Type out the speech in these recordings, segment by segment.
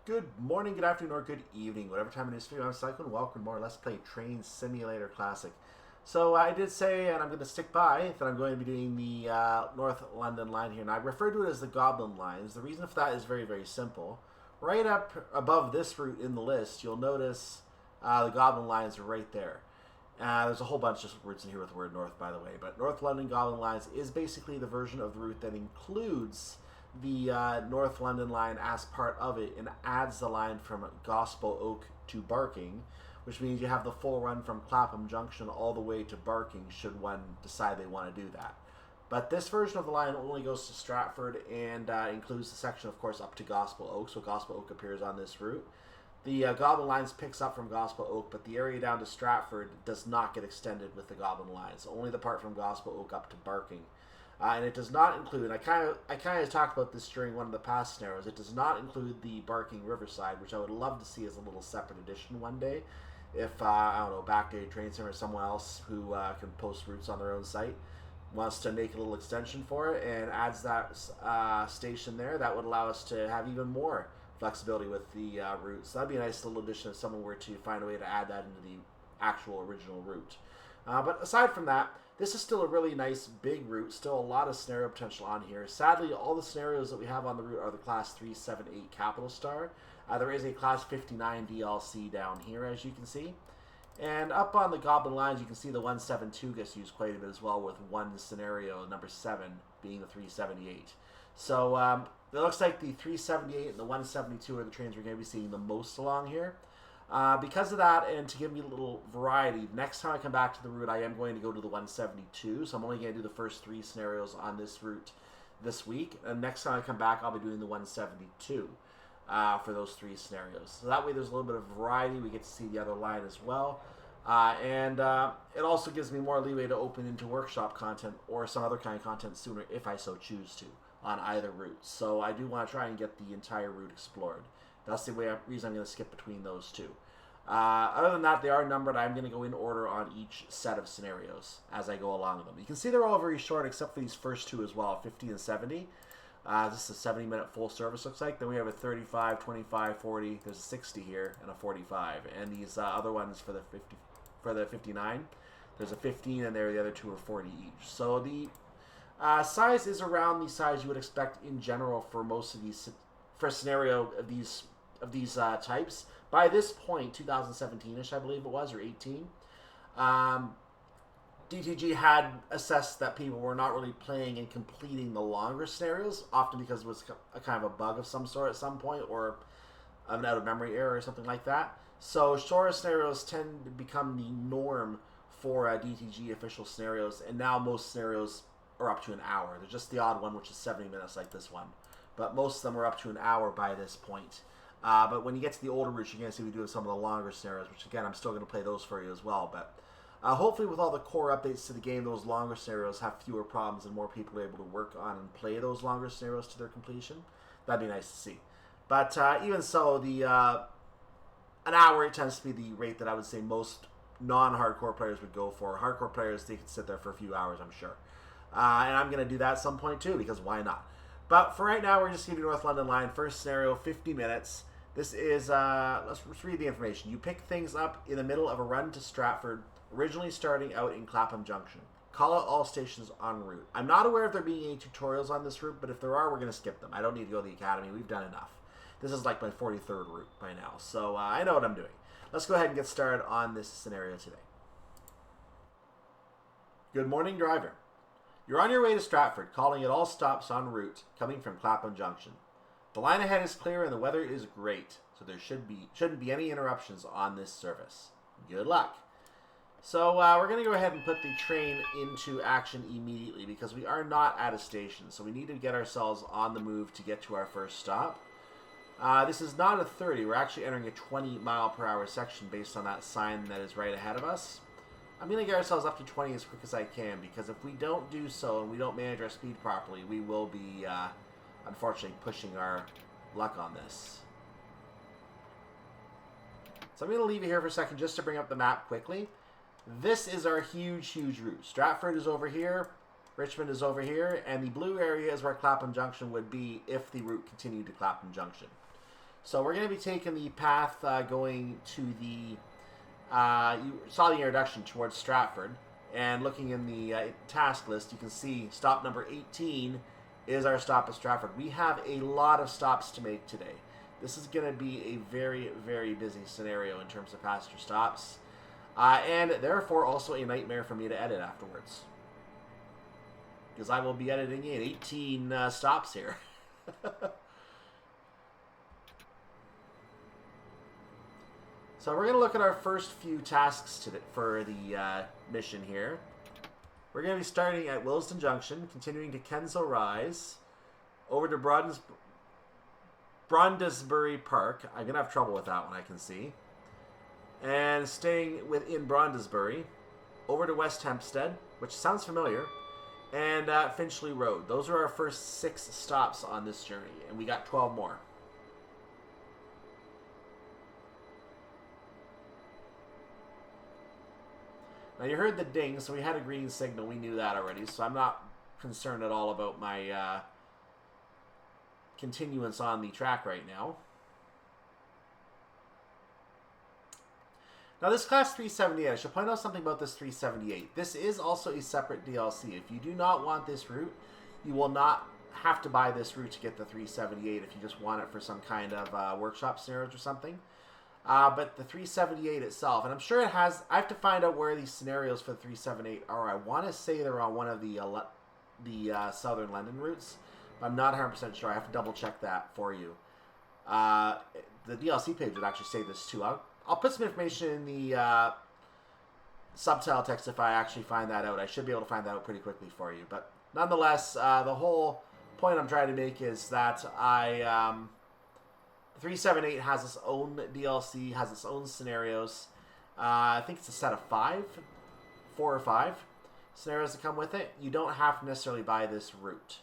Good morning, good afternoon, or good evening, whatever time it is for you. I'm cycling. Welcome to more Let's Play Train Simulator Classic. So I did say, and I'm going to stick by, that I'm going to be doing the North London line here. And I refer to it as the Goblin Lines. The reason for that is very, very simple. Right up above this route in the list, you'll notice the Goblin Lines are right there. There's a whole bunch of routes in here with the word North, by the way. But North London Goblin Lines is basically the version of the route that includes the North London line as part of it and adds the line from Gospel Oak to Barking, which means you have the full run from Clapham Junction all the way to Barking should one decide they want to do that. But this version of the line only goes to Stratford and includes the section, of course, up to Gospel Oak, so Gospel Oak appears on this route. The Goblin Lines picks up from Gospel Oak, but the area down to Stratford does not get extended with the Goblin Lines, only the part from Gospel Oak up to Barking. And it does not include, I kind of talked about this during one of the past scenarios, it does not include the Barking Riverside, which I would love to see as a little separate edition one day. If, I don't know, Backday Train Sim or someone else who can post routes on their own site wants to make a little extension for it and adds that station there, that would allow us to have even more flexibility with the routes. So that'd be a nice little addition if someone were to find a way to add that into the actual original route. But aside from that, this is still a really nice big route, still a lot of scenario potential on here. Sadly, all the scenarios that we have on the route are the Class 3, 7, 8 Capital Star. There is a Class 59 DLC down here, as you can see. And up on the Goblin Lines, you can see the 172 gets used quite a bit as well, with one scenario, number 7, being the 378. So it looks like the 378 and the 172 are the trains we're going to be seeing the most along here. Because of that, and to give me a little variety, next time I come back to the route, I am going to go to the 172. So I'm only going to do the first 3 scenarios on this route this week. And next time I come back, I'll be doing the 172 for those 3 scenarios. So that way there's a little bit of variety. We get to see the other line as well. And it also gives me more leeway to open into workshop content or some other kind of content sooner if I so choose to on either route. So I do want to try and get the entire route explored. That's the reason I'm going to skip between those two. Other than that, they are numbered. I'm going to go in order on each set of scenarios as I go along with them. You can see they're all very short except for these first 2 as well, 50 and 70. This is a 70-minute full service, looks like. Then we have a 35, 25, 40. There's a 60 here and a 45. And these other ones for the 59, there's a 15 and there. The other 2 are 40 each. So the size is around the size you would expect in general for most of these, for a scenario of these types. By this point, 2017-ish, I believe it was, or 18, DTG had assessed that people were not really playing and completing the longer scenarios, often because it was a kind of a bug of some sort at some point, or an out-of-memory error or something like that. So shorter scenarios tend to become the norm for DTG official scenarios, and now most scenarios are up to an hour. There's just the odd one, which is 70 minutes like this one. But most of them are up to an hour by this point. But when you get to the older routes, you're going to see we do some of the longer scenarios, which again, I'm still going to play those for you as well. But hopefully with all the core updates to the game, those longer scenarios have fewer problems and more people are able to work on and play those longer scenarios to their completion. That'd be nice to see. But even so, the an hour, it tends to be the rate that I would say most non-hardcore players would go for. Hardcore players, they could sit there for a few hours, I'm sure. And I'm going to do that at some point too, because why not? But for right now, we're just going to do North London line. First scenario, 50 minutes. This is, let's read the information. You pick things up in the middle of a run to Stratford, originally starting out in Clapham Junction. Call out all stations en route. I'm not aware of there being any tutorials on this route, but if there are, we're going to skip them. I don't need to go to the academy. We've done enough. This is like my 43rd route by now, so I know what I'm doing. Let's go ahead and get started on this scenario today. Good morning, driver. You're on your way to Stratford, calling at all stops en route, coming from Clapham Junction. The line ahead is clear and the weather is great, so there shouldn't be any interruptions on this service. Good luck. So we're going to go ahead and put the train into action immediately because we are not at a station, so we need to get ourselves on the move to get to our first stop. This is not a 30, we're actually entering a 20-mile-per-hour section based on that sign that is right ahead of us. I'm going to get ourselves up to 20 as quick as I can, because if we don't do so and we don't manage our speed properly, we will be, unfortunately, pushing our luck on this. So I'm going to leave you here for a second just to bring up the map quickly. This is our huge, huge route. Stratford is over here, Richmond is over here, and the blue area is where Clapham Junction would be if the route continued to Clapham Junction. So we're going to be taking the path going to the, you saw the introduction towards Stratford, and looking in the task list, you can see stop number 18 is our stop at Stratford. We have a lot of stops to make today. This is going to be a very, very busy scenario in terms of passenger stops, and therefore also a nightmare for me to edit afterwards, because I will be editing in 18 stops here. So we're going to look at our first few tasks for the mission here. We're going to be starting at Willesden Junction, continuing to Kensal Rise, over to Brondesbury Park. I'm going to have trouble with that one, I can see. And staying within Brondesbury, over to West Hempstead, which sounds familiar, and Finchley Road. Those are our first 6 stops on this journey, and we got 12 more. Now, you heard the ding, so we had a green signal. We knew that already, so I'm not concerned at all about my continuance on the track right now. Now, this Class 378, I should point out something about this 378. This is also a separate DLC. If you do not want this route, you will not have to buy this route to get the 378 if you just want it for some kind of workshop scenarios or something. But the 378 itself, and I'm sure it has, I have to find out where these scenarios for the 378 are. I want to say they're on one of the southern London routes, but I'm not 100% sure. I have to double check that for you. The DLC page would actually say this too. I'll put some information in the subtitle text if I actually find that out. I should be able to find that out pretty quickly for you. But nonetheless, the whole point I'm trying to make is that 378 has its own DLC, has its own scenarios. I think it's a set of 4 or 5 scenarios that come with it. You don't have to necessarily buy this route.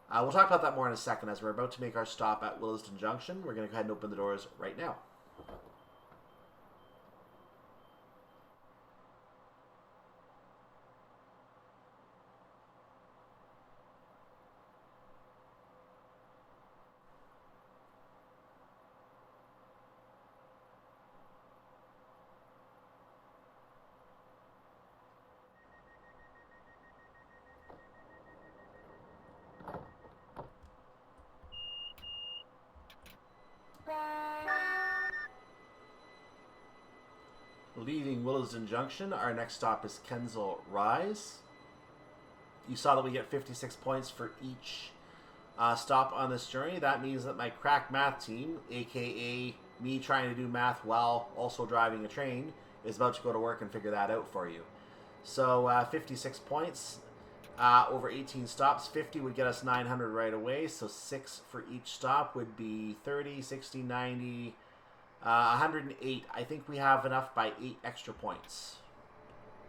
We'll talk about that more in a second as we're about to make our stop at Willesden Junction. We're going to go ahead and open the doors right now. Leaving Willesden Junction, our next stop is Kensal Rise. You saw that we get 56 points for each stop on this journey. That means that my crack math team, aka me trying to do math while also driving a train, is about to go to work and figure that out for you. So 56 points over 18 stops. 50 would get us 900 right away, so 6 for each stop would be 30, 60, 90... 108. I think we have enough by 8 extra points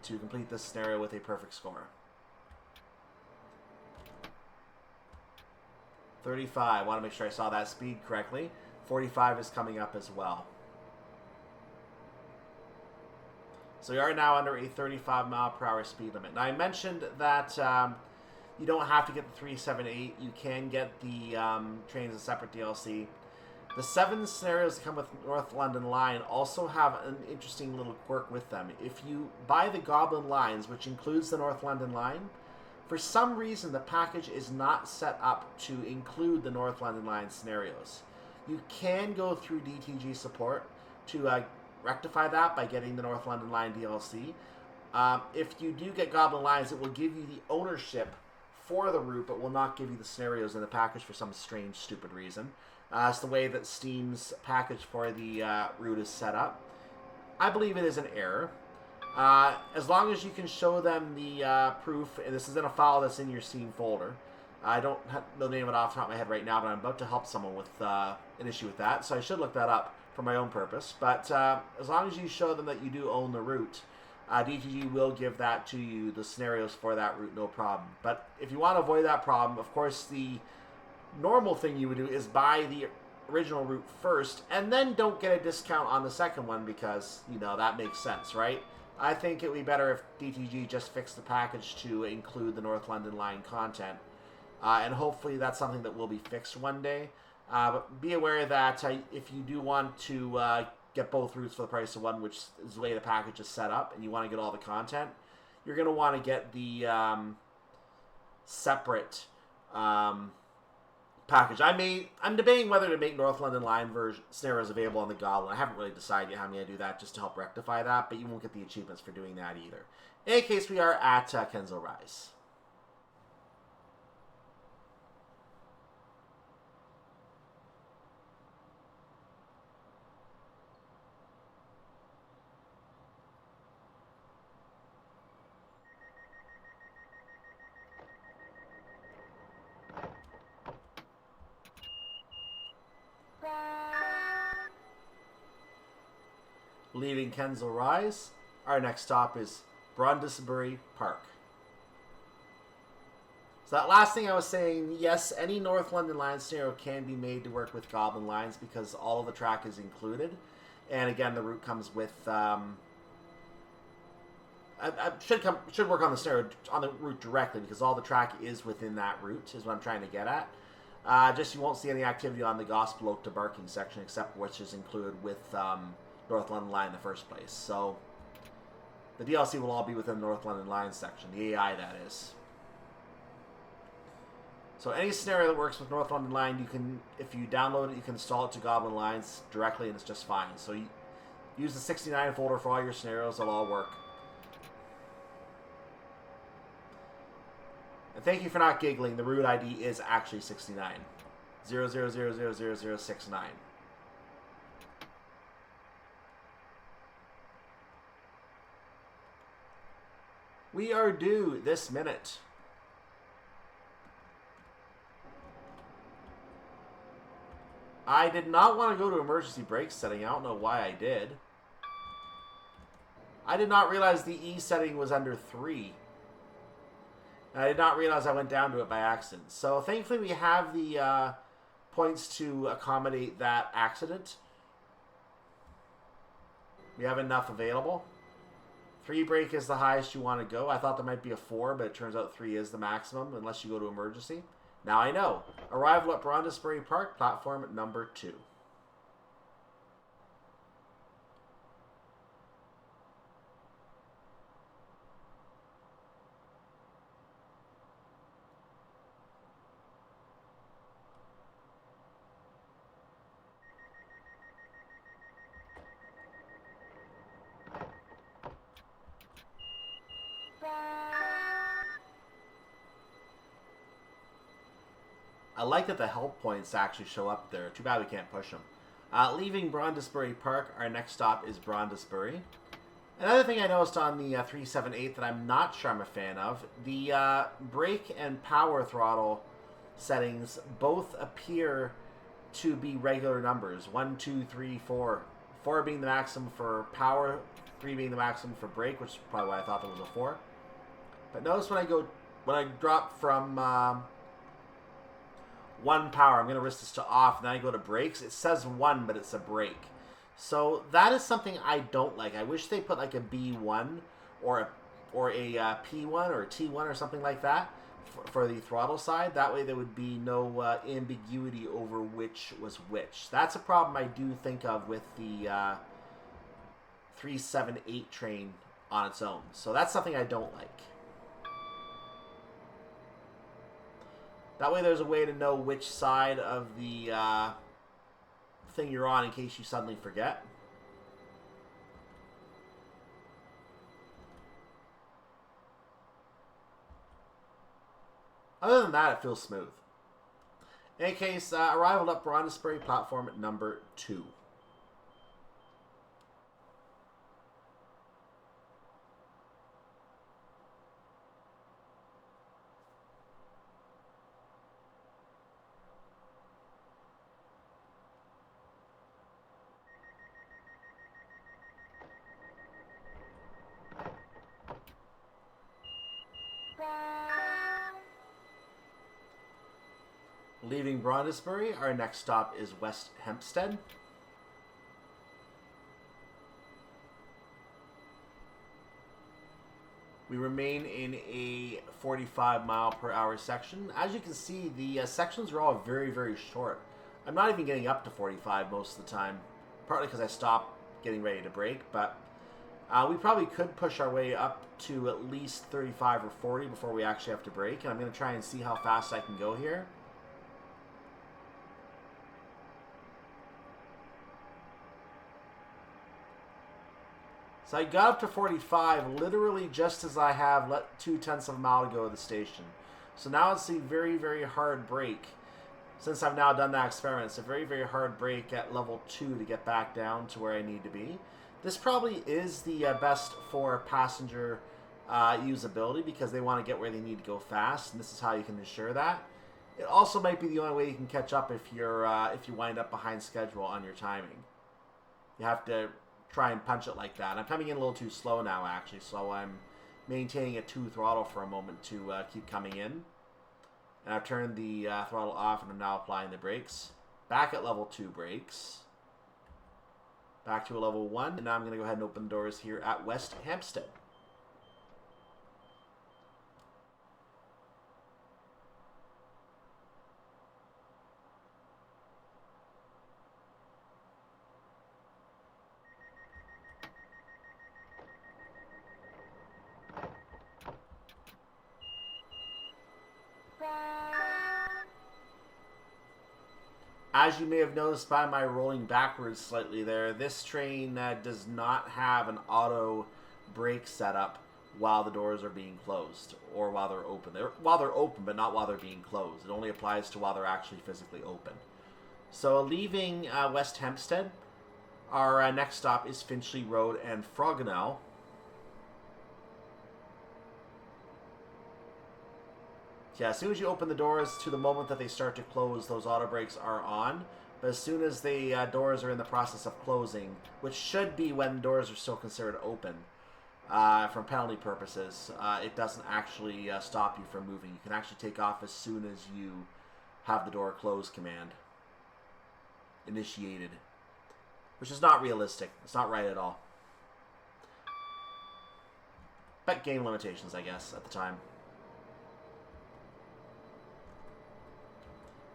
to complete this scenario with a perfect score. 35. I want to make sure I saw that speed correctly. 45 is coming up as well. So we are now under a 35 mile per hour speed limit. Now I mentioned that you don't have to get the 378. You can get the trains as a separate DLC. The 7 scenarios that come with North London Line also have an interesting little quirk with them. If you buy the Goblin Lines, which includes the North London Line, for some reason the package is not set up to include the North London Line scenarios. You can go through DTG support to rectify that by getting the North London Line DLC. If you do get Goblin Lines, it will give you the ownership for the route, but will not give you the scenarios in the package for some strange, stupid reason. It's the way that Steam's package for the route is set up. I believe it is an error. As long as you can show them the proof, and this is in a file that's in your Steam folder. I don't know the name of it off the top of my head right now, but I'm about to help someone with an issue with that, so I should look that up for my own purpose. But as long as you show them that you do own the route, DTG will give that to you, the scenarios for that route, no problem. But if you want to avoid that problem, of course, the normal thing you would do is buy the original route first, and then don't get a discount on the second one because, you know, that makes sense, right? I think it would be better if DTG just fixed the package to include the North London Line content. And hopefully that's something that will be fixed one day. But be aware that if you do want to get both routes for the price of one, which is the way the package is set up, and you want to get all the content, you're going to want to get the separate package. I'm debating whether to make North London Line version scenarios available on the Goblin. I haven't really decided yet how I'm going to do that, just to help rectify that, but you won't get the achievements for doing that either. In any case, we are at Kensal Rise. Leaving Kensal Rise, our next stop is Brondesbury Park. So that last thing I was saying, yes, any North London Line scenario can be made to work with Goblin Lines because all of the track is included. And again, the route comes with... should work on the scenario on the route directly because all the track is within that route, is what I'm trying to get at. Just you won't see any activity on the Gospel Oak to Barking section except which is included with North London Line in the first place. So the DLC will all be within the North London Line section, the AI that is. So any scenario that works with North London Line, you can, if you download it, you can install it to Goblin Lines directly and it's just fine. So you use the 69 folder for all your scenarios, they'll all work. And thank you for not giggling, the route ID is actually 69. 00000069. We are due this minute. I did not want to go to emergency brake setting. I don't know why I did. I did not realize the E setting was under 3. And I did not realize I went down to it by accident. So thankfully we have the points to accommodate that accident. We have enough available. 3 brake is the highest you want to go. I thought there might be a 4, but it turns out 3 is the maximum unless you go to emergency. Now I know. Arrival at Brondesbury Park, platform number 2. I like that the help points actually show up there. Too bad we can't push them. Leaving Brondesbury Park, our next stop is Brondesbury. Another thing I noticed on the 378 that I'm not sure I'm a fan of, the brake and power throttle settings both appear to be regular numbers. 1, 2, 3, 4. 4 being the maximum for power, 3 being the maximum for brake, which is probably why I thought there was a 4. But notice when I drop from 1 power, I'm going to risk this to off, and then I go to brakes, it says 1, but it's a brake. So that is something I don't like. I wish they put like a B1 or a P1 or a T1 or something like that for the throttle side. That way there would be no ambiguity over which was which. That's a problem I do think of with the 378 train on its own. So that's something I don't like. That way there's a way to know which side of the thing you're on in case you suddenly forget. Other than that, it feels smooth. In any case, arrival at Brondesbury platform number 2. Leaving Brondesbury, our next stop is West Hempstead. We remain in a 45 mile per hour section. As you can see, the sections are all very, very short. I'm not even getting up to 45 most of the time, partly because I stopped getting ready to brake, but we probably could push our way up to at least 35 or 40 before we actually have to brake, and I'm going to try and see how fast I can go here. So I got up to 45 literally just as I have 2/10 of a mile to go to the station. So now it's a very, very hard brake. Since I've now done that experiment, it's a very, very hard brake at level 2 to get back down to where I need to be. This probably is the best for passenger usability because they want to get where they need to go fast, and this is how you can ensure that. It also might be the only way you can catch up if you wind up behind schedule on your timing. You have to try and punch it like that. I'm coming in a little too slow now, actually, so I'm maintaining a 2 throttle for a moment to keep coming in. And I've turned the throttle off, and I'm now applying the brakes. Back at level 2 brakes. Back to a level 1, and now I'm going to go ahead and open the doors here at West Hempstead. As you may have noticed by my rolling backwards slightly there, this train does not have an auto brake setup while the doors are being closed or while they're open. While they're open, but not while they're being closed. It only applies to while they're actually physically open. So leaving West Hempstead, our next stop is Finchley Road and Frognal. Yeah, as soon as you open the doors to the moment that they start to close, those auto brakes are on. But as soon as the doors are in the process of closing, which should be when doors are still considered open, for penalty purposes, it doesn't actually stop you from moving. You can actually take off as soon as you have the door close command initiated, which is not realistic. It's not right at all. But game limitations, I guess, at the time.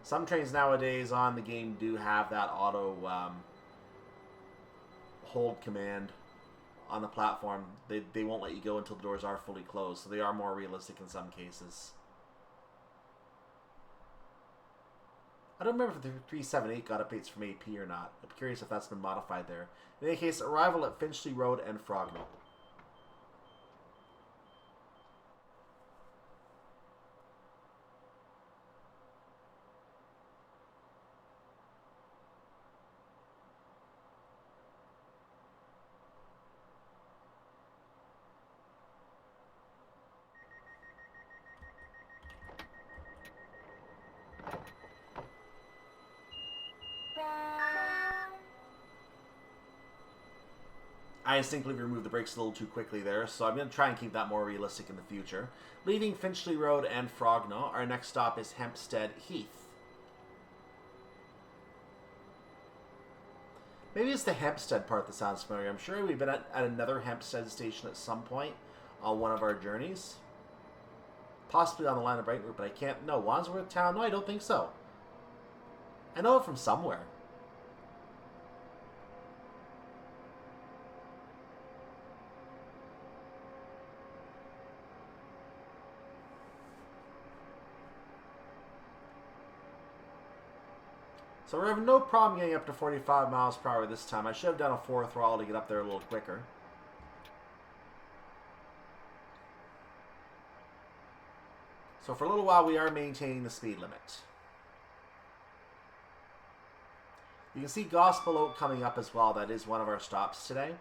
Some trains nowadays on the game do have that auto hold command on the platform. They won't let you go until the doors are fully closed, so they are more realistic in some cases. I don't remember if the 378 got updates from AP or not. I'm curious if that's been modified there. In any case, arrival at Finchley Road and Frognal. I instinctively removed the brakes a little too quickly there, so I'm going to try and keep that more realistic in the future. Leaving Finchley Road and Frognal, our next stop is Hempstead Heath. Maybe it's the Hempstead part that sounds familiar. I'm sure we've been at another Hempstead station at some point on one of our journeys. Possibly on the line of Brighton route, but I can't... No, Wandsworth Town? No, I don't think so. I know it from somewhere. So we're having no problem getting up to 45 miles per hour this time. I should have done a 4 throttle to get up there a little quicker. So for a little while we are maintaining the speed limit. You can see Gospel Oak coming up as well. That is one of our stops today.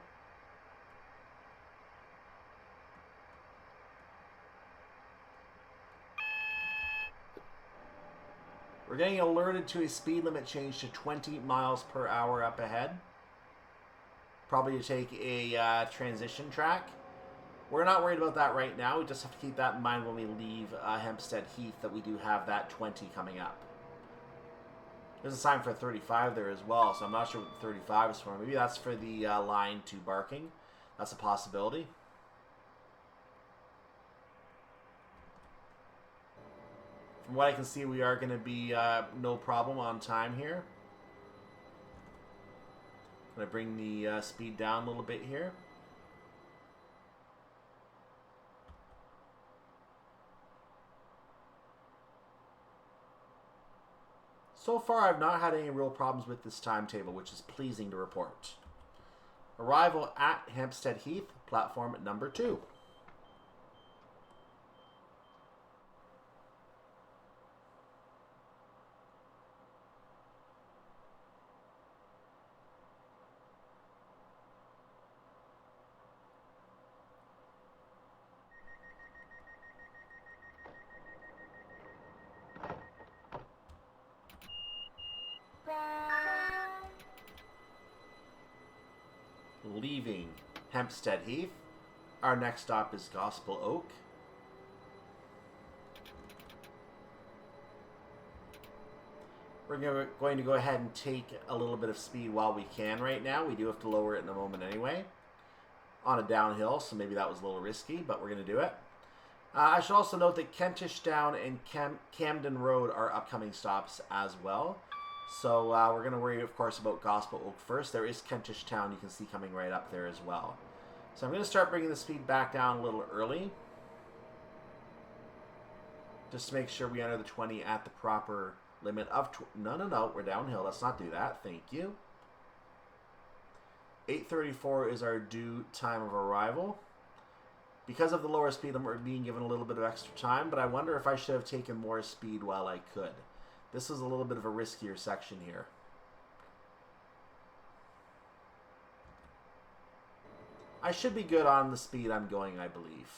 We're getting alerted to a speed limit change to 20 miles per hour up ahead. Probably to take a transition track. We're not worried about that right now. We just have to keep that in mind when we leave Hempstead Heath, that we do have that 20 coming up. There's a sign for 35 there as well, so I'm not sure what the 35 is for. Maybe that's for the line to Barking. That's a possibility. From what I can see, we are going to be no problem on time here. Going to bring the speed down a little bit here. So far, I've not had any real problems with this timetable, which is pleasing to report. Arrival at Hempstead Heath, platform number 2. Leaving Hempstead Heath, our next stop is Gospel Oak. We're going to go ahead and take a little bit of speed while we can right now. We do have to lower it in a moment anyway. On a downhill, so maybe that was a little risky, but we're going to do it. I should also note that Kentish Down and Camden Road are upcoming stops as well. So we're going to worry, of course, about Gospel Oak first. There is Kentish Town you can see coming right up there as well. So I'm going to start bringing the speed back down a little early. Just to make sure we enter the 20 at the proper limit of... No, we're downhill. Let's not do that. Thank you. 8:34 is our due time of arrival. Because of the lower speed limit, we're being given a little bit of extra time, but I wonder if I should have taken more speed while I could. This is a little bit of a riskier section here. I should be good on the speed I'm going, I believe.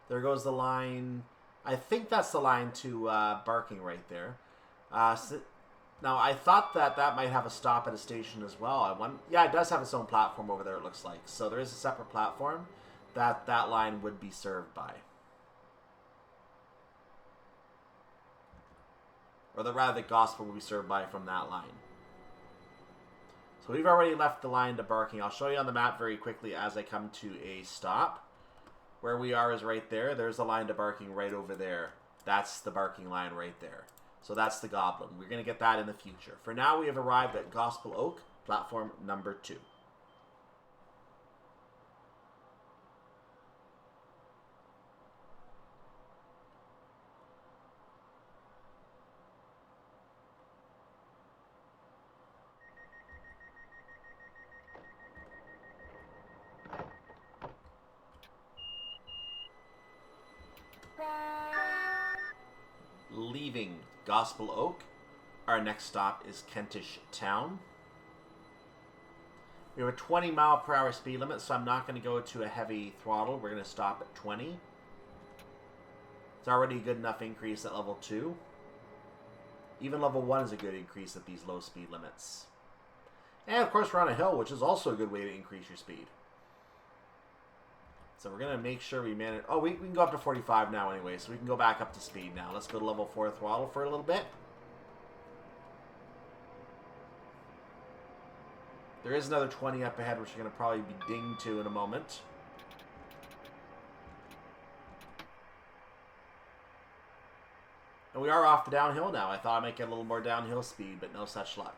There goes the line. I think that's the line to Barking right there. Now, I thought that might have a stop at a station as well. Yeah, it does have its own platform over there, it looks like. So there is a separate platform that line would be served by. Or rather, the Gospel will be served by from that line. So we've already left the line to Barking. I'll show you on the map very quickly as I come to a stop. Where we are is right there. There's a line to Barking right over there. That's the Barking line right there. So that's the Goblin. We're going to get that in the future. For now, we have arrived at Gospel Oak, platform number 2. Leaving Gospel Oak, our next stop is Kentish Town. We have a 20-mile-per-hour speed limit, so I'm not going to go to a heavy throttle. We're going to stop at 20. It's already a good enough increase at level 2. Even level 1 is a good increase at these low speed limits. And of course we're on a hill, which is also a good way to increase your speed. So we're going to make sure we manage... Oh, we can go up to 45 now anyway, so we can go back up to speed now. Let's go to level 4 throttle for a little bit. There is another 20 up ahead, which you're going to probably be dinged to in a moment. And we are off the downhill now. I thought I might get a little more downhill speed, but no such luck.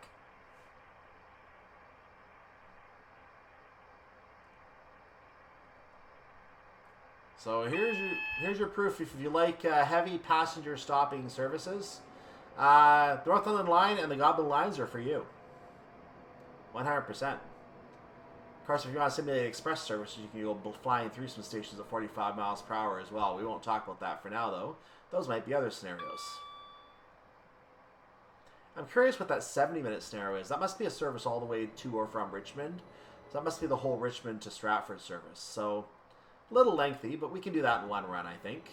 So here's your proof if you like heavy passenger stopping services. Northumberland Line and the Goblin Lines are for you. 100%. Of course, if you want to simulate express services, you can go flying through some stations at 45 miles per hour as well. We won't talk about that for now, though. Those might be other scenarios. I'm curious what that 70-minute scenario is. That must be a service all the way to or from Richmond. So that must be the whole Richmond to Stratford service. So a little lengthy, but we can do that in one run, I think.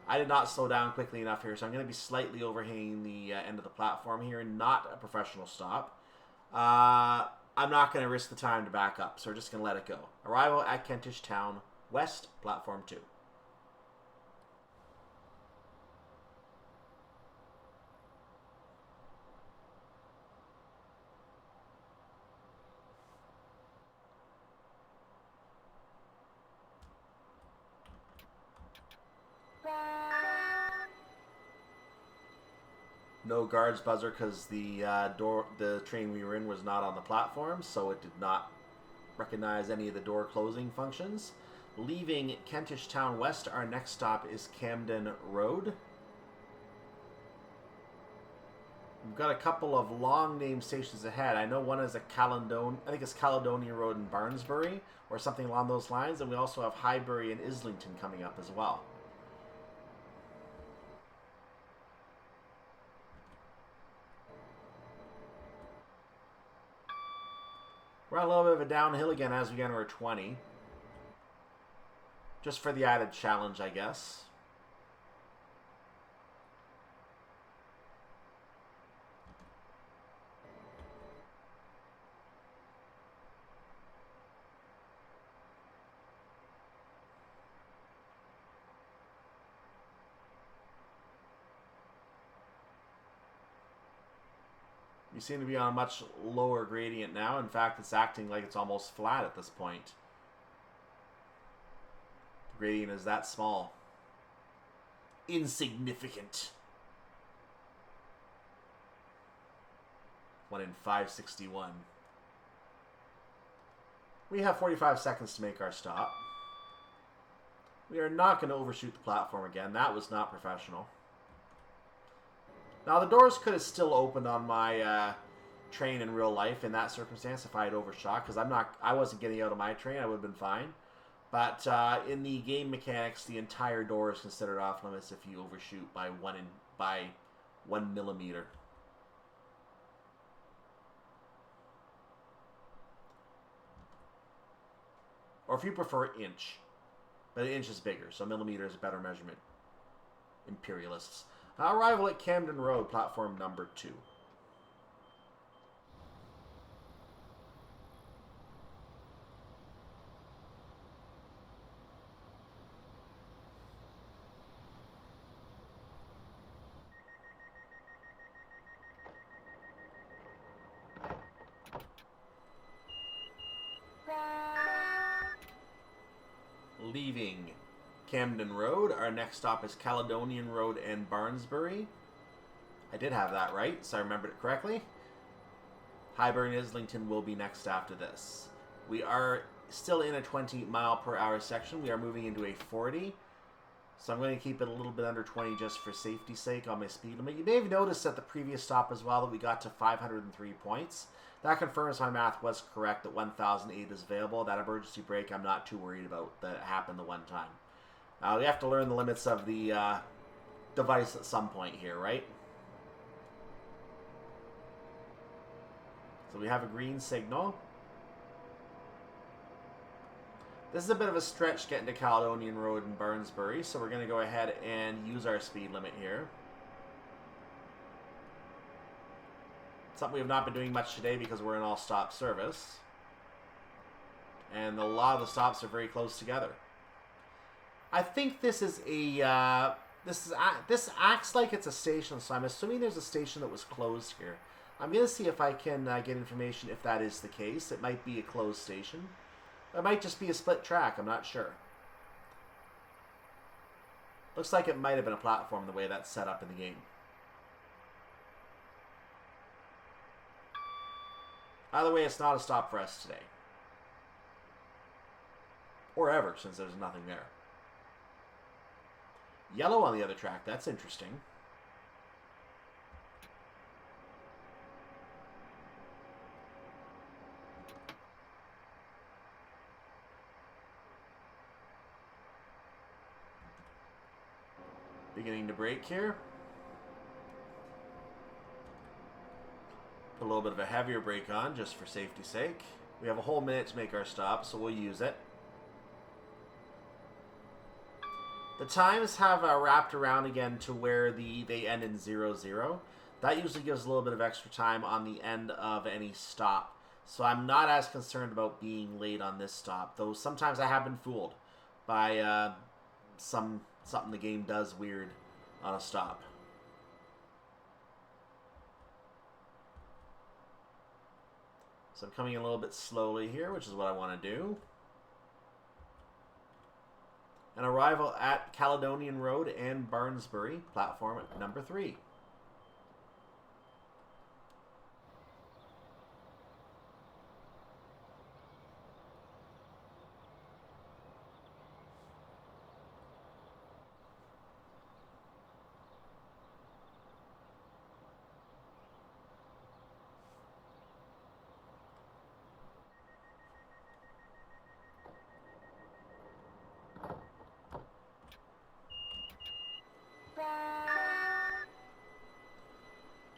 I did not slow down quickly enough here, so I'm going to be slightly overhanging the end of the platform here. Not a professional stop. I'm not going to risk the time to back up, so we're just going to let it go. Arrival at Kentish Town, West, platform 2. No guards buzzer because the train we were in was not on the platform, so it did not recognize any of the door closing functions. Leaving Kentish Town West, our next stop is Camden Road. We've got a couple of long name stations ahead. I know one is a Caledonian, I think it's Caledonian Road in Barnsbury, or something along those lines, and we also have Highbury and Islington coming up as well. We're on a little bit of a downhill again as we enter 20. Just for the added challenge, I guess. You seem to be on a much lower gradient now. In fact, it's acting like it's almost flat at this point. The gradient is that small. Insignificant. 1 in 561. We have 45 seconds to make our stop. We are not going to overshoot the platform again. That was not professional. Now, the doors could have still opened on my train in real life in that circumstance if I had overshot, because I wasn't getting out of my train. I would have been fine. But in the game mechanics, the entire door is considered off limits if you overshoot by 1 millimeter. Or if you prefer, inch. But an inch is bigger, so millimeter is a better measurement. Imperialists. Arrival at Camden Road, platform number 2. Leaving Camden Road, our next stop is Caledonian Road and Barnsbury. I did have that right, so I remembered it correctly. Highbury and Islington will be next after this. We are still in a 20 mile per hour section. We are moving into a 40. So I'm going to keep it a little bit under 20 just for safety's sake on my speed limit. You may have noticed at the previous stop as well that we got to 503 points. That confirms my math was correct, that 1008 is available. That emergency brake I'm not too worried about that it happened the one time. We have to learn the limits of the device at some point here, right? So we have a green signal. This is a bit of a stretch getting to Caledonian Road in Barnsbury, so we're going to go ahead and use our speed limit here. Something we have not been doing much today because we're in all-stop service. And a lot of the stops are very close together. I think this is a this acts like it's a station, so I'm assuming there's a station that was closed here. I'm going to see if I can get information if that is the case. It might be a closed station. It might just be a split track. I'm not sure. Looks like it might have been a platform the way that's set up in the game. Either way, it's not a stop for us today. Or ever, since there's nothing there. Yellow on the other track. That's interesting. Beginning to brake here. Put a little bit of a heavier brake on just for safety's sake. We have a whole minute to make our stop, so we'll use it. The times have wrapped around again to where they end in 00. That usually gives a little bit of extra time on the end of any stop. So I'm not as concerned about being late on this stop, though sometimes I have been fooled by something the game does weird on a stop. So I'm coming in a little bit slowly here, which is what I want to do. An arrival at Caledonian Road and Barnsbury, platform number 3.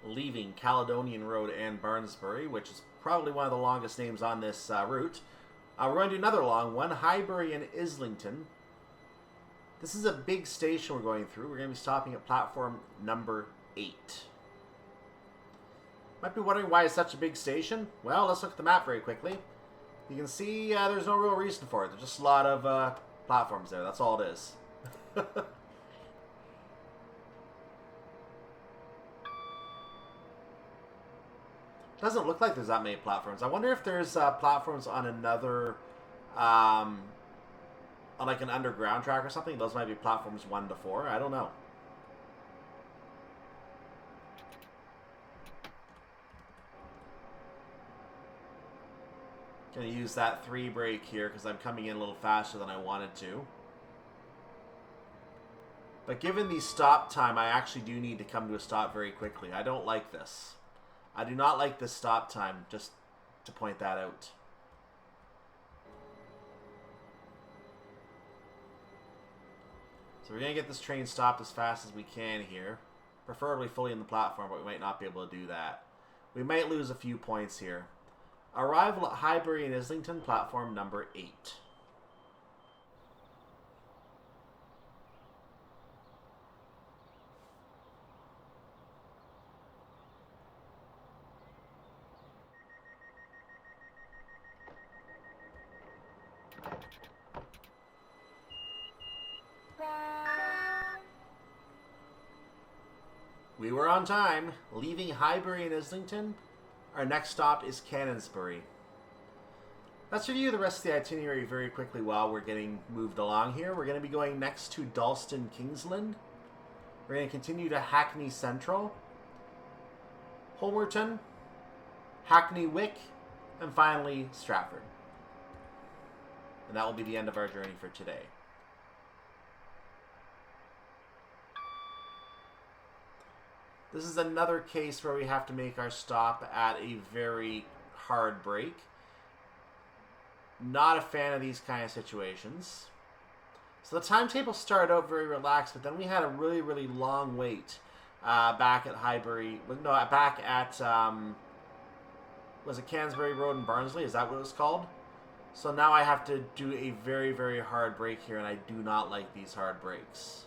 leaving Caledonian Road and Barnsbury, which is probably one of the longest names on this route. We're going to do another long one, Highbury and Islington. This is a big station we're going through. We're going to be stopping at platform number 8. Might be wondering why it's such a big station. Well, let's look at the map very quickly. You can see there's no real reason for it. There's just a lot of platforms there. That's all it is. Doesn't look like there's that many platforms. I wonder if there's platforms on another, on like an underground track or something. Those might be platforms 1 to 4. I don't know. Gonna use that 3 brake here because I'm coming in a little faster than I wanted to. But given the stop time, I actually do need to come to a stop very quickly. I don't like this. I do not like this stop time, just to point that out. So we're going to get this train stopped as fast as we can here. Preferably fully in the platform, but we might not be able to do that. We might lose a few points here. Arrival at Highbury and Islington, platform number 8. We were on time. Leaving Highbury and Islington, our next stop is Canonbury. Let's review the rest of the itinerary very quickly while we're getting moved along here. We're going to be going next to Dalston, Kingsland. We're going to continue to Hackney Central, Homerton, Hackney Wick, and finally Stratford. And that will be the end of our journey for today. This is another case where we have to make our stop at a very hard break. Not a fan of these kind of situations. So the timetable started out very relaxed, but then we had a really, really long wait back at Highbury. No, back at, was it Canonbury Road in Barnsley? Is that what it was called? So now I have to do a very, very hard break here, and I do not like these hard breaks.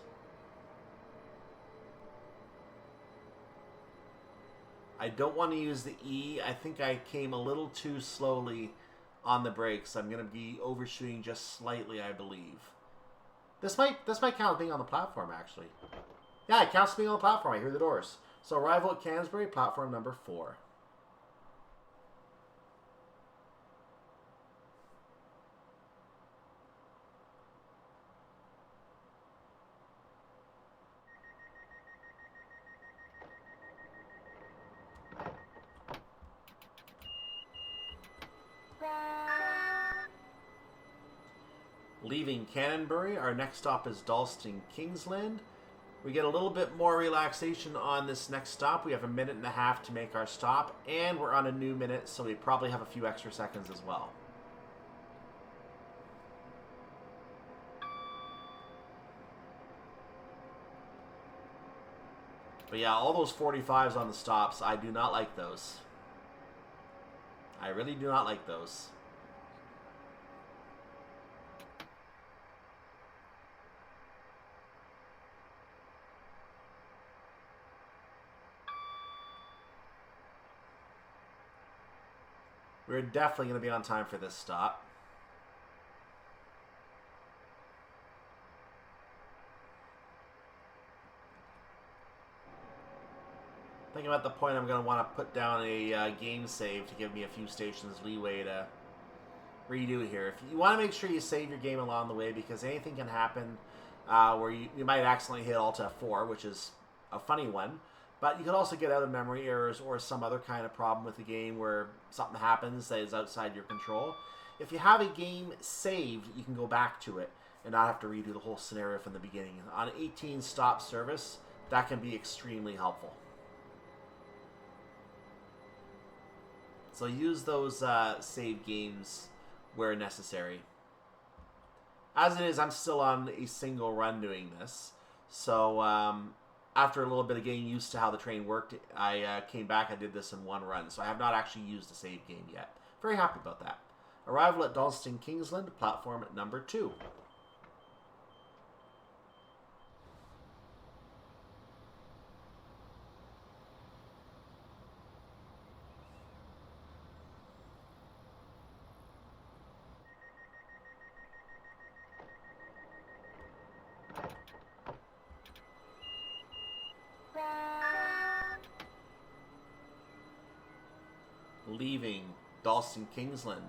I don't want to use the E. I think I came a little too slowly on the brakes. I'm going to be overshooting just slightly, I believe. This might count as being on the platform, actually. Yeah, it counts as being on the platform. I hear the doors. So arrival at Canonbury, platform number 4. Leaving Canonbury, our next stop is Dalston, Kingsland. We get a little bit more relaxation on this next stop. We have 1.5 minutes to make our stop, and we're on a new minute, so we probably have a few extra seconds as well. But yeah, all those 45s on the stops, I do not like those. I really do not like those. We're definitely going to be on time for this stop. I think I'm at the point I'm going to want to put down a game save to give me a few stations leeway to redo here. If you want to make sure you save your game along the way, because anything can happen where you might accidentally hit Alt F4, which is a funny one. But you could also get out of memory errors or some other kind of problem with the game where something happens that is outside your control. If you have a game saved, you can go back to it and not have to redo the whole scenario from the beginning. On 18 stop service, that can be extremely helpful. So use those save games where necessary. As it is, I'm still on a single run doing this. So after a little bit of getting used to how the train worked, I came back. I did this in one run, so I have not actually used a save game yet. Very happy about that. Arrival at Dalston, Kingsland, platform number 2. Leaving Dalston, Kingsland,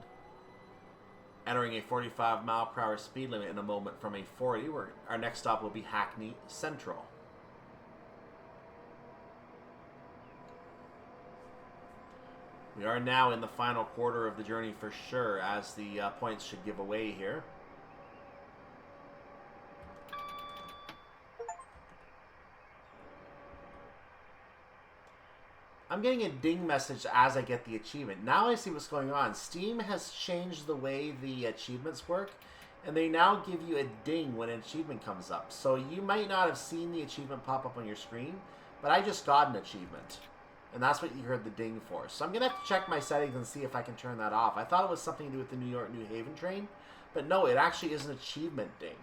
entering a 45-mile-per-hour speed limit in a moment from a 40, where our next stop will be Hackney Central. We are now in the final quarter of the journey for sure, as the points should give away here. I'm getting a ding message as I get the achievement. Now I see what's going on. Steam has changed the way the achievements work, and they now give you a ding when an achievement comes up. So you might not have seen the achievement pop up on your screen, but I just got an achievement. And that's what you heard the ding for. So I'm going to have to check my settings and see if I can turn that off. I thought it was something to do with the New York-New Haven train, but no, it actually is an achievement ding.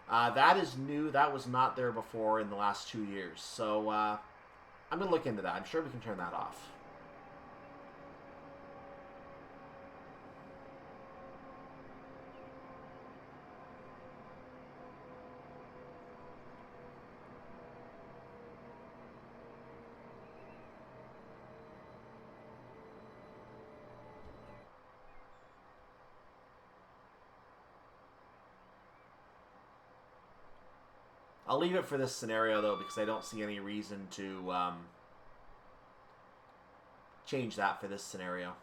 That is new. That was not there before in the last 2 years. So I'm going to look into that. I'm sure we can turn that off. I'll leave it for this scenario, though, because I don't see any reason to change that for this scenario.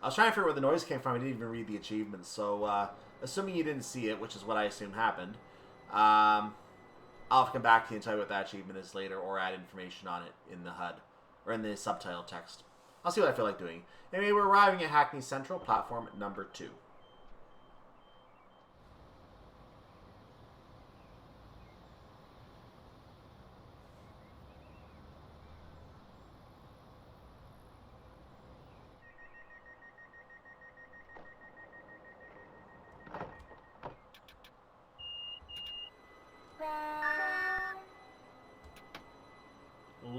I was trying to figure out where the noise came from. I didn't even read the achievements, so assuming you didn't see it, which is what I assume happened, I'll have to come back to you and tell you what that achievement is later, or add information on it in the HUD, or in the subtitle text. I'll see what I feel like doing. Anyway, we're arriving at Hackney Central, platform number 2.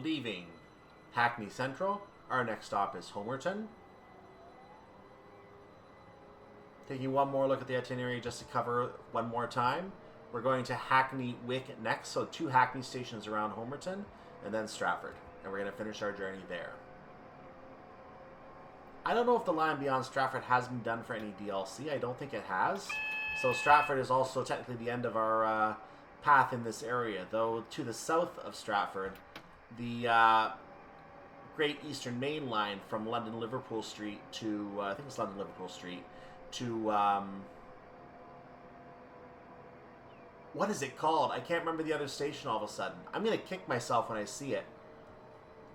Leaving Hackney Central, our next stop is Homerton. Taking one more look at the itinerary just to cover one more time. We're going to Hackney Wick next, so 2 Hackney stations around Homerton, and then Stratford. And we're going to finish our journey there. I don't know if the line beyond Stratford has been done for any DLC. I don't think it has. So Stratford is also technically the end of our path in this area, though to the south of Stratford, the Great Eastern Main Line from London Liverpool Street to, I think it's London Liverpool Street, to, what is it called? I can't remember the other station all of a sudden. I'm going to kick myself when I see it.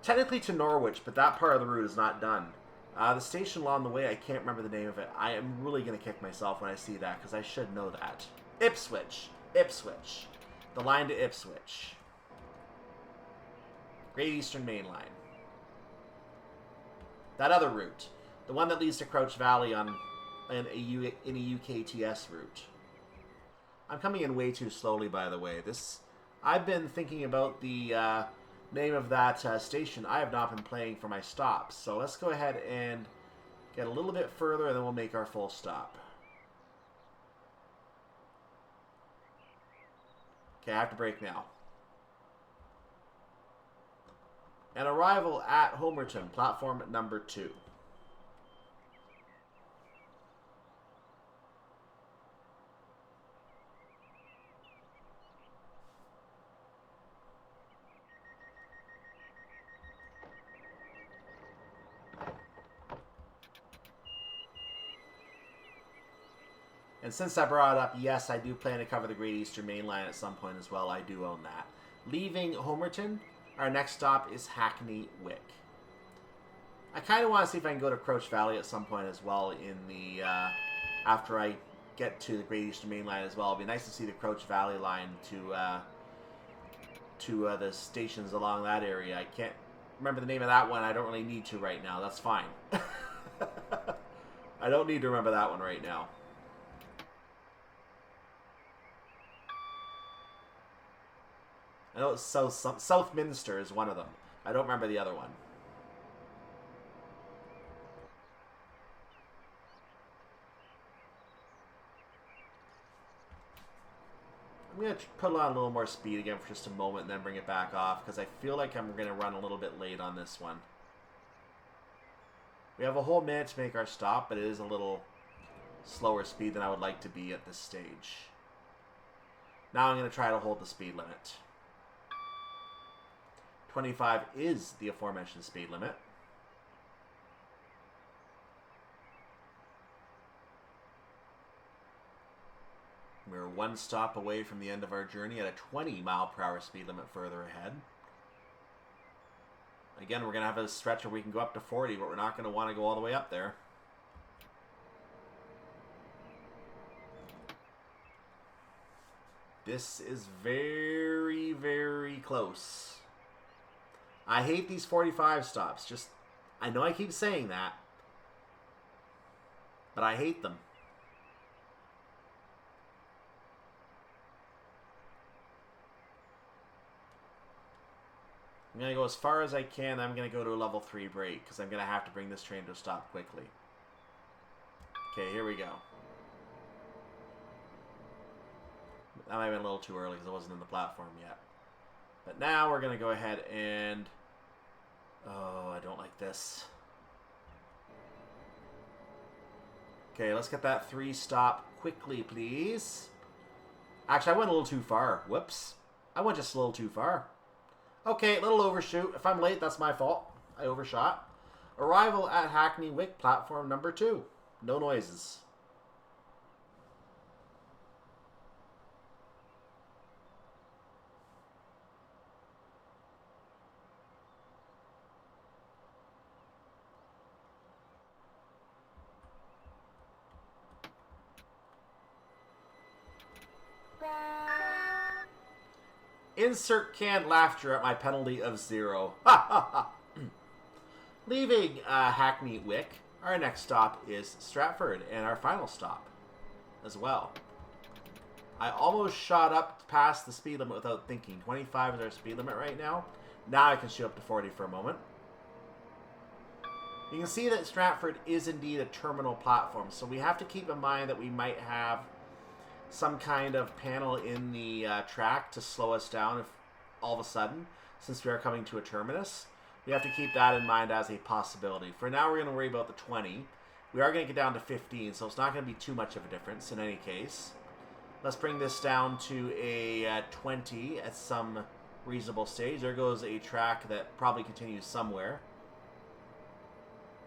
Technically to Norwich, but that part of the route is not done. The station along the way, I can't remember the name of it. I am really going to kick myself when I see that, because I should know that. Ipswich. Ipswich. The line to Ipswich. Great Eastern Main Line. That other route. The one that leads to Crouch Valley in a UKTS route. I'm coming in way too slowly, by the way. I've been thinking about the name of that station. I have not been playing for my stops. So let's go ahead and get a little bit further, and then we'll make our full stop. Okay, I have to brake now. An arrival at Homerton, platform number 2. And since I brought it up, yes, I do plan to cover the Great Eastern Main Line at some point as well. I do own that. Leaving Homerton, our next stop is Hackney Wick. I kind of want to see if I can go to Crouch Valley at some point as well in the after I get to the Great Eastern Main Line as well. It'd be nice to see the Crouch Valley line to the stations along that area. I can't remember the name of that one. I don't really need to right now. That's fine. I don't need to remember that one right now. I know it's Southminster is one of them. I don't remember the other one. I'm going to put on a little more speed again for just a moment and then bring it back off, because I feel like I'm going to run a little bit late on this one. We have a whole minute to make our stop, but it is a little slower speed than I would like to be at this stage. Now I'm going to try to hold the speed limit. 25 is the aforementioned speed limit. We're one stop away from the end of our journey at a 20 mile/hour speed limit further ahead. Again, we're going to have a stretch where we can go up to 40, but we're not going to want to go all the way up there. This is very, very close. I hate these 45 stops. Just, I know I keep saying that, but I hate them. I'm going to go as far as I can. I'm going to go to a level 3 brake because I'm going to have to bring this train to a stop quickly. Okay, here we go. That might have been a little too early because I wasn't in the platform yet. But now we're going to go ahead and... Oh, I don't like this. Okay, let's get that 3 stop quickly, please. Actually, I went a little too far. Whoops. I went just a little too far. Okay, little overshoot. If I'm late, that's my fault. I overshot. Arrival at Hackney Wick, platform number 2. No noises. Insert canned laughter at my penalty of 0. Ha ha ha. Leaving Hackney Wick, our next stop is Stratford, and our final stop as well. I almost shot up past the speed limit without thinking. 25 is our speed limit right now. Now I can shoot up to 40 for a moment. You can see that Stratford is indeed a terminal platform, so we have to keep in mind that we might have some kind of panel in the track to slow us down if all of a sudden, since we are coming to a terminus. We have to keep that in mind as a possibility. For now, we're going to worry about the 20. We are going to get down to 15, so it's not going to be too much of a difference in any case. Let's bring this down to a 20 at some reasonable stage. There goes a track that probably continues somewhere.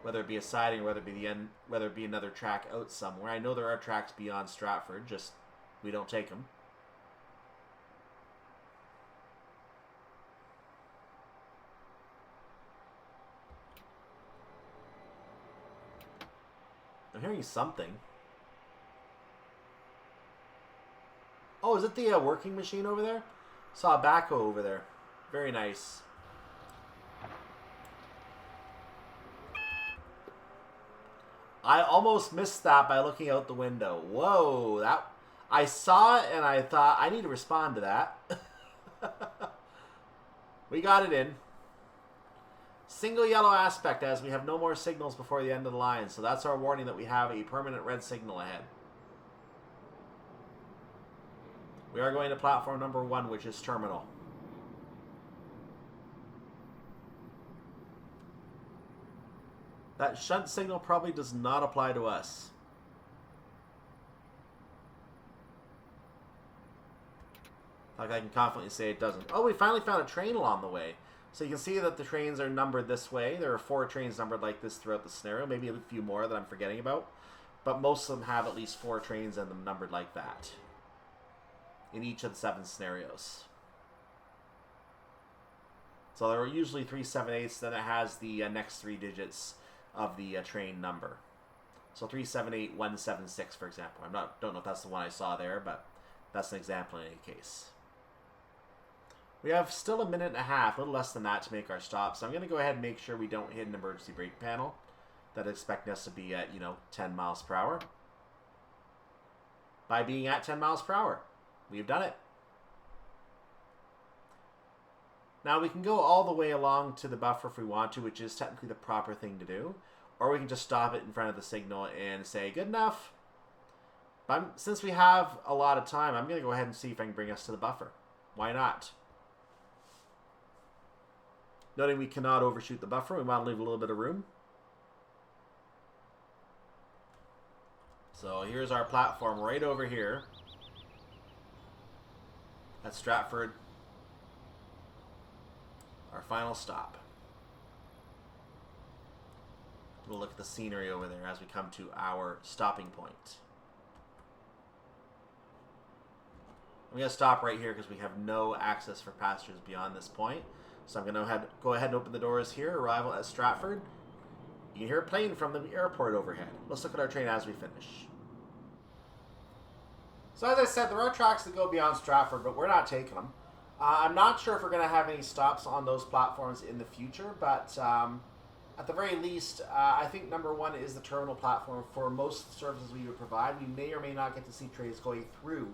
Whether it be a siding or whether it be the end, whether it be another track out somewhere. I know there are tracks beyond Stratford, just we don't take them. I'm hearing something. Oh, is it the working machine over there? Saw a backhoe over there. Very nice. I almost missed that by looking out the window. Whoa, that... I saw it and I thought, I need to respond to that. We got it in. Single yellow aspect as we have no more signals before the end of the line. So that's our warning that we have a permanent red signal ahead. We are going to platform number 1, which is terminal. That shunt signal probably does not apply to us. Like I can confidently say it doesn't. Oh, we finally found a train along the way. So you can see that the trains are numbered this way. There are 4 trains numbered like this throughout the scenario. Maybe a few more that I'm forgetting about. But most of them have at least 4 trains in them numbered like that. In each of the 7 scenarios. So there are usually 3 7/8. Then it has the next 3 digits of the train number. So 378, 176, for example. Don't know if that's the one I saw there, but that's an example in any case. We have still a minute and a half, a little less than that, to make our stop. So I'm going to go ahead and make sure we don't hit an emergency brake panel that expect us to be at, 10 miles per hour. By being at 10 miles per hour, we've done it. Now we can go all the way along to the buffer if we want to, which is technically the proper thing to do. Or we can just stop it in front of the signal and say, good enough. But since we have a lot of time, I'm going to go ahead and see if I can bring us to the buffer. Why not? Noting we cannot overshoot the buffer, we want to leave a little bit of room. So here's our platform right over here at Stratford. Our final stop. We'll look at the scenery over there as we come to our stopping point. I'm going to stop right here because we have no access for passengers beyond this point. So I'm going to go ahead and open the doors here. Arrival at Stratford. You can hear a plane from the airport overhead. Let's look at our train as we finish. So as I said, there are tracks that go beyond Stratford, but we're not taking them. I'm not sure if we're going to have any stops on those platforms in the future, but at the very least, I think number one is the terminal platform for most services we would provide. We may or may not get to see trains going through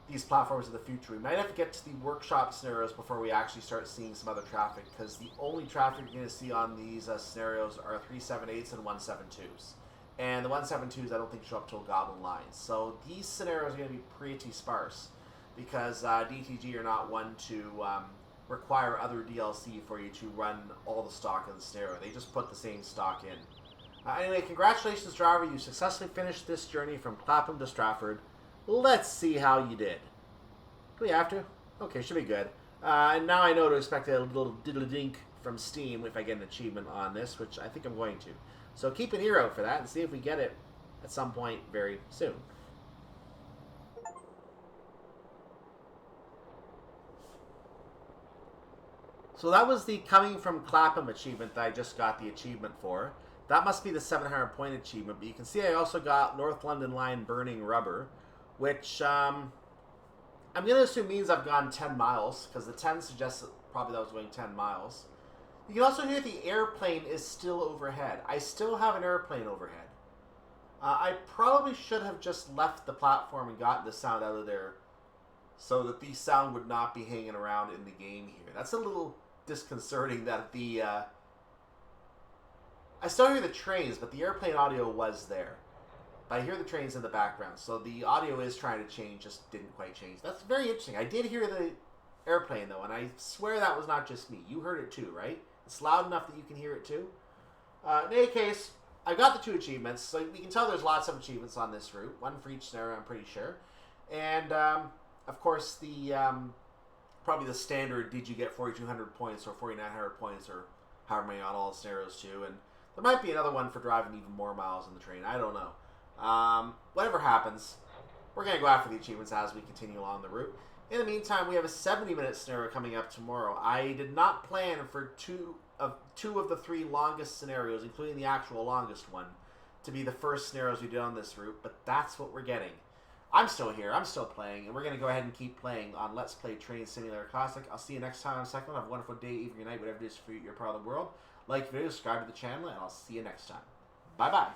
these platforms in the future. We might have to get to the workshop scenarios before we actually start seeing some other traffic, because the only traffic you're going to see on these scenarios are 378s and 172s. And the 172s I don't think show up till Goblin Lines. So these scenarios are going to be pretty sparse, because DTG are not one to require other DLC for you to run all the stock in the scenario. They just put the same stock in. Anyway, congratulations, driver. You successfully finished this journey from Clapham to Stratford. Let's see how you did. Do we have to? Okay, should be good. And now I know to expect a little diddly-dink from Steam if I get an achievement on this, which I think I'm going to. So keep an ear out for that and see if we get it at some point very soon. So that was the coming from Clapham achievement that I just got the achievement for. That must be the 700 point achievement, but you can see I also got North London Line burning rubber, which I'm going to assume means I've gone 10 miles, because the 10 suggests that probably that was going 10 miles. You can also hear the airplane is still overhead. I still have an airplane overhead. I probably should have just left the platform and gotten the sound out of there so that the sound would not be hanging around in the game here. That's a little disconcerting that the... I still hear the trains, but the airplane audio was there. But I hear the trains in the background, so the audio is trying to change, just didn't quite change. That's very interesting. I did hear the airplane, though, and I swear that was not just me. You heard it too, right? It's loud enough that you can hear it too. In any case, I got the 2 achievements, so we can tell there's lots of achievements on this route. One for each scenario, I'm pretty sure. And, of course, the probably the standard, did you get 4,200 points or 4,900 points or however many on all the scenarios too. And there might be another one for driving even more miles on the train. I don't know. Whatever happens, we're going to go after the achievements as we continue along the route. In the meantime, we have a 70-minute scenario coming up tomorrow. I did not plan for two of the 3 longest scenarios, including the actual longest one, to be the first scenarios we did on this route, but that's what we're getting. I'm still here, I'm still playing, and we're going to go ahead and keep playing on Let's Play Train Simulator Classic. I'll see you next time on Cycling. Have a wonderful day, evening, night, whatever it is for your part of the world. Like the video, subscribe to the channel, and I'll see you next time. Bye-bye.